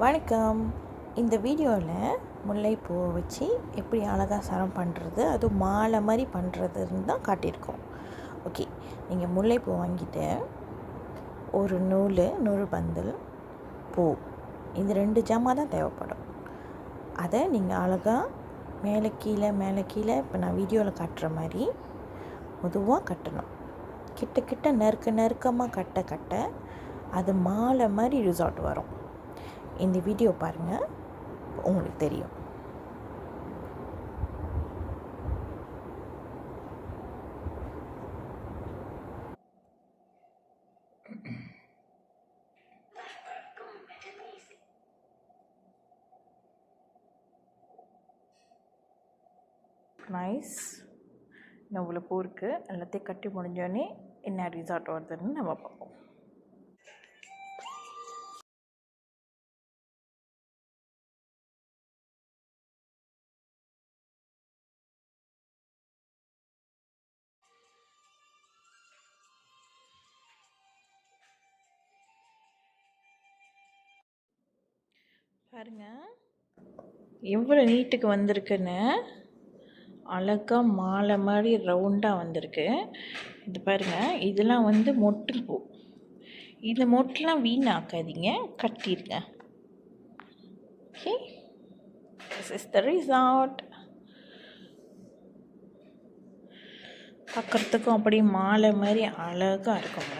வணக்கம். இந்த வீடியோவில் முல்லைப்பூவை வச்சு எப்படி அழகாக சரம் பண்ணுறது, அதுவும் மாலை மாதிரி பண்ணுறதுன்னு தான் காட்டியிருக்கோம். ஓகே, நீங்கள் முல்லைப்பூ வாங்கிட்டு ஒரு நூறு பந்தல் பூ, இந்த 2 ஜாமான் தான் தேவைப்படும். அதை நீங்கள் அழகாக மேலே கீழே இப்போ நான் வீடியோவில் காட்டுற மாதிரி மெதுவாக கட்டணும். கிட்ட நெருக்கமாக கட்ட அது மாலை மாதிரி ரிசார்ட் வரும். இந்த வீடியோ பாருங்கள், உங்களுக்கு தெரியும். நைஸ். இவ்வளோ பூ இருக்குது. எல்லாத்தையும் கட்டி முடிஞ்சோடனே என்ன ரிசார்ட் வருதுன்னு நம்ம பார்ப்போம். பாருங்க எவ்வளோ நீட்டுக்கு வந்திருக்குன்னு. அழகாக மாலை மாதிரி ரவுண்டாக வந்திருக்கு. இது பாருங்கள், இதெல்லாம் மொட்டு பூ. இந்த மொட்டெலாம் வீணாக்காதீங்க, கட்டிடுங்க. Okay, this is the resort. பார்க்குறதுக்கும் அப்படியே மாலை மாதிரி அழகாக இருக்குங்க.